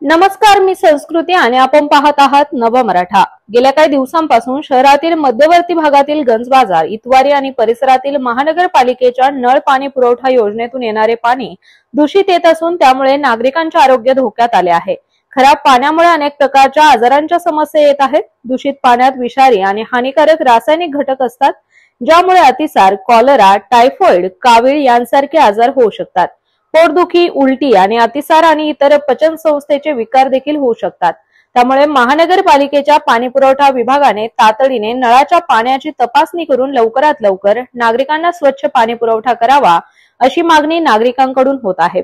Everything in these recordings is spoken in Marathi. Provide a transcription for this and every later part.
नमस्कार, मी संस्कृती आणि आपण पाहत आहात नव मराठा। गेल्या काही दिवसांपासून शहरातील मध्यवर्ती भागातील गंज बाजार, इतवारी आणि परिसरातील महानगरपालिकेच्या नळ पाणी पुरवठा योजनेतून येणारे पाणी दूषित येत असून त्यामुळे नागरिकांचे आरोग्य धोक्यात आले आहे। खराब पाण्यामुळे अनेक प्रकारच्या आजारांच्या समस्या येत आहेत। दूषित पाण्यात विषारी आणि हानिकारक रासायनिक घटक असतात, ज्यामुळे अतिसार, कॉलरा, टायफॉइड, कावीळ यांसारखे आजार होऊ शकतात। पोटदुखी, उलटी आणि अतिसार आणि इतर पचन संस्थेचे विकार देखील होऊ शकतात। त्यामुळे महानगरपालिकेच्या पाणी पुरवठा विभागाने तातडीने नळाच्या पाण्याची तपासणी करून लवकरात लवकर नागरिकांना स्वच्छ पाणी पुरवठा करावा, अशी मागणी नागरिकांकडून होत आहे।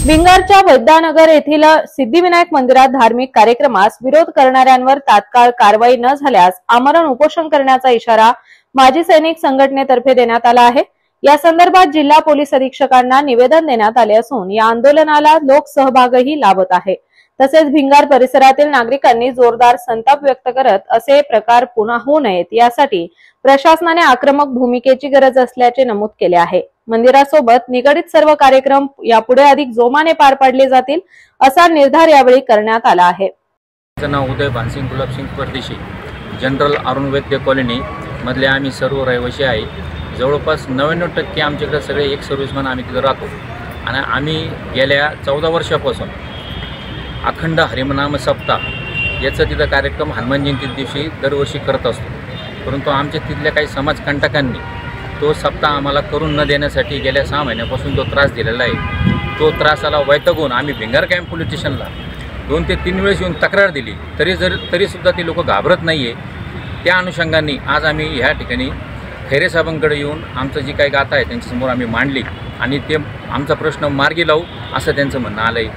भिंगारच्या वैद्यनगर येथील सिद्धिविनायक मंदिरात धार्मिक कार्यक्रमास विरोध करणाऱ्यांवर तात्काळ कारवाई न झाल्यास आमरण उपोषण करण्याचा इशारा माजी सैनिक संघटनेतर्फे देण्यात आला आहे। या संदर्भात जिल्हा पोलीस अधीक्षकांना निवेदन देण्यात आले असून या आंदोलनाला लोकसहभागही लाभत आहे। तसेच भिंगार परिसरातील नागरिकांनी जोरदार संताप व्यक्त करत असे प्रकार पुन्हा होऊ नयेत यासाठी प्रशासनाने आक्रमक भूमिकेची गरज असल्याचे नमूद केले आहे। मंदिरासोबत निगडित सर्व कार्यक्रम यापुढे अधिक जोमाने पार पाडले जातील, असा निर्धार यावेळी करण्यात आला आहे। नाव उदय भानसिंग गुलाबसिंग परदेशी, जनरल अरुण वैद्य कॉलनी मधले आम्ही सर्व रहिवासी आहे। जवळपास 99% आमच्याकडे सगळे एक सर्व्हिसमॅन आम्ही तिथे राहतो आणि आम्ही गेल्या 14 वर्षापासून अखंड हरिनाम सप्ताह याचा तिथं कार्यक्रम हनुमान जयंती दिवशी दरवर्षी करत असतो। परंतु आमच्या तिथल्या काही समाजकंटकांनी तो सप्ताह आम्हाला करून न देण्यासाठी गेल्या 6 महिन्यापासून जो त्रास दिलेला आहे, तो त्रासाला वैतागून आम्ही भिंगार कॅम्प पोलीस स्टेशनला 2 ते 3 वेळेस येऊन तक्रार दिली, तरीसुद्धा ती लोक घाबरत नाही आहे। त्या अनुषंगाने आज आम्ही ह्या ठिकाणी खैरे साहेबांकडे येऊन आमचं जी काही गाथा आहे त्यांच्यासमोर आम्ही मांडली आणि ते आमचा प्रश्न मार्गी लावू असं त्यांचं म्हणणं आलंय।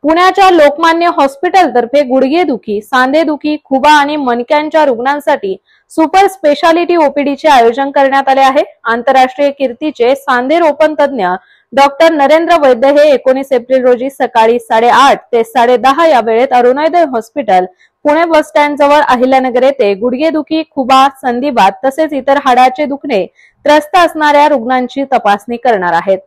पुण्याच्या लोकमान्य हॉस्पिटलतर्फे गुडघेदुखी, सांधेदुखी, खुबा आणि मणक्यांच्या रुग्णांसाठी सुपर स्पेशालिटी ओपीडीचे आयोजन करण्यात आले आहे। आंतरराष्ट्रीय कीर्तीचे सांधेरोपण तज्ञ डॉक्टर नरेंद्र वैद्य हे 19 एप्रिल रोजी सकाळी 8:30 ते 10:30 या वेळेत Arunoday hospital Pune bus stand जवळ अहिल्यानगर येथे गुडघेदुखी, खुबा, संधिवात तसेच इतर हाडाचे दुखणे त्रस्त असणाऱ्या रुग्णांची तपासणी करणार आहेत।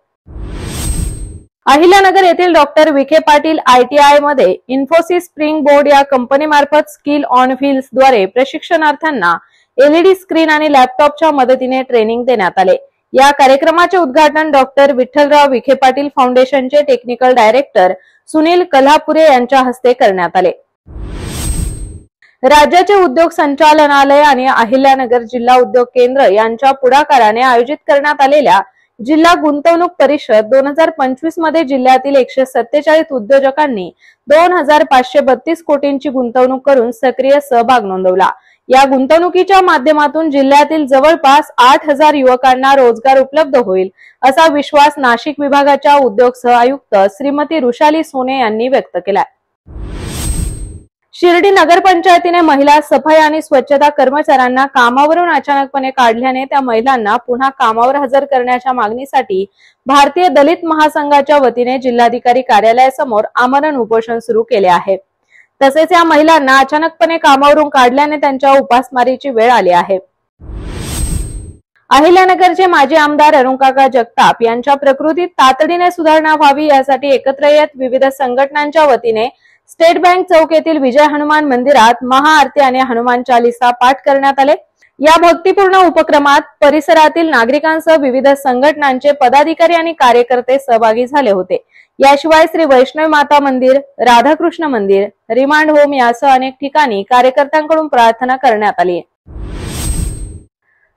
अहिल्यानगर येथील डॉक्टर विखे पाटील ITI मध्ये इन्फोसिस स्प्रिंग बोर्ड या कंपनीमार्फत स्किल ऑन व्हील्स द्वारे प्रशिक्षणार्थ्यांना LED स्क्रीन आणि लॅपटॉपच्या मदतीने ट्रेनिंग देण्यात आले। या कार्यक्रमाचे उद्घाटन डॉक्टर विठ्ठलराव विखे पाटील फाउंडेशनचे टेक्निकल डायरेक्टर सुनील कल्हापुरे यांच्या हस्ते करण्यात आले। राज्याचे उद्योग संचालनालय आणि अहिल्यानगर जिल्हा उद्योग केंद्र यांच्या पुढाकाराने आयोजित करण्यात आलेल्या जिल्हा गुंतवणूक परिषद 2025 मध्ये जिल्ह्यातील 147 उद्योजकांनी 2532 कोटींची गुंतवणूक करून सक्रिय सहभाग नोंदवला। या गुंतवणुकीच्या माध्यमातून जिल्ह्यातील जवळपास 8000 युवकांना रोजगार उपलब्ध होईल, असा विश्वास नाशिक विभागाच्या उद्योग सह आयुक्त श्रीमती रुशाली सोने यांनी व्यक्त केला। शिर्डी नगरपंचायतीने महिला सफाई आणि स्वच्छता कर्मचाऱ्यांना कामावरून अचानकपणे काढल्याने त्या महिलांना पुन्हा कामावर हजर करण्याच्या मागणीसाठी भारतीय दलित महासंघाच्या वतीने जिल्हाधिकारी कार्यालयासमोर आमरण उपोषण सुरू केले आहे। तसेच या महिलांना अचानकपणे कामावरून काढल्याने त्यांच्या उपासमारीची वेळ आली आहे। अहिल्यानगरचे माजी आमदार अरुणकाका जगताप यांच्या प्रकृतीत तातडीने सुधारणा व्हावी यासाठी एकत्र येत विविध संघटनांच्या वतीने स्टेट बँक चौक येथील विजय हनुमान मंदिरात महाआरती आणि हनुमान चालीसा पाठ करण्यात आले। या भक्तिपूर्ण उपक्रमात परिसरातील नागरिकांसह विविध संघटनांचे पदाधिकारी आणि कार्यकर्ते सहभागी झाले होते। याशिवाय श्री वैष्णव माता मंदिर, राधाकृष्ण मंदिर, रिमांड होम यासह अनेक ठिकाणी कार्यकर्त्यांकडून प्रार्थना करण्यात आली।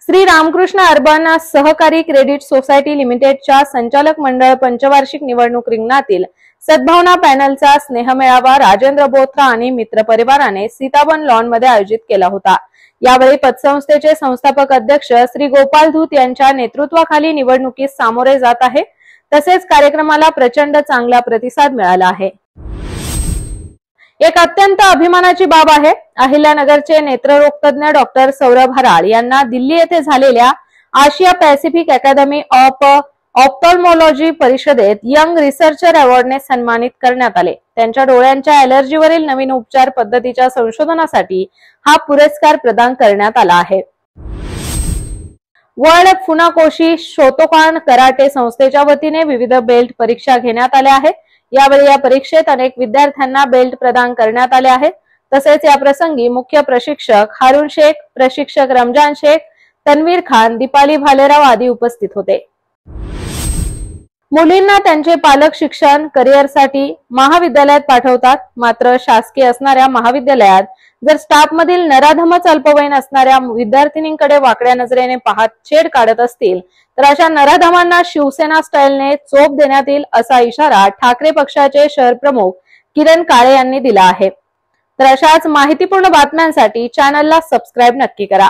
श्री रामकृष्ण अर्बन सहकारी क्रेडिट सोसायटी लिमिटेडच्या संचालक मंडळ पंचवार्षिक निवडणूक रिंगणातील सद्भावना पॅनलचा स्नेहमेळावा राजेंद्र बोथरा आणि मित्र परिवाराने सीताबन लॉन मध्ये आयोजित केला होता। यावेळी पतसंस्थेचे संस्थापक अध्यक्ष श्री गोपाल धूत यांच्या नेतृत्वाखाली निवडणुकीस सामोरे जात आहे। तसेच कार्यक्रमाला प्रचंड चांगला प्रतिसाद मिळाला आहे। एक अत्यंत अभिमानाची बाब आहे। अहिल्यानगरचे नेत्ररोग तज्ञ डॉक्टर सौरभ हराळ यांना दिल्ली येथे झालेल्या आशिया पॅसिफिक अकॅडमी ऑफ ऑप्थॉल्मॉलॉजी परिषदेत यंग रिसर्चर अवॉर्डने सन्मानित करण्यात आले। त्यांच्या डोळ्यांच्या ॲलर्जीवरील नवीन उपचार पद्धतीच्या संशोधनासाठी हा पुरस्कार प्रदान करण्यात आला आहे। वर्ल्ड फुनाकोशी शोतोकान कराटे संस्थेच्या वतीने विविध बेल्ट परीक्षा घेण्यात आल्या आहेत। यावेळी या परीक्षेत अनेक विद्यार्थ्यांना बेल्ट प्रदान करण्यात आले आहेत। तसेच या प्रसंगी मुख्य प्रशिक्षक हारून शेख, प्रशिक्षक रमजान शेख, तन्वीर खान, दीपाली भालेराव आदी उपस्थित होते। मुलींना त्यांचे पालक शिक्षण करिअरसाठी महाविद्यालयात पाठवतात, मात्र शासकीय असणाऱ्या महाविद्यालयात जर स्टाफ मधील नराधमच अल्पवयीन असणाऱ्या विद्यार्थिनींकडे वाकड्या नजरेने पाहत छेड काढत असतील तर अशा नराधमांना शिवसेना स्टाईलने चोप देण्यात येईल असा इशारा ठाकरे पक्षाचे शहर प्रमुख किरण काळे यांनी दिला आहे। तर अशाच माहितीपूर्ण बातम्यांसाठी चॅनलला सबस्क्राईब नक्की करा।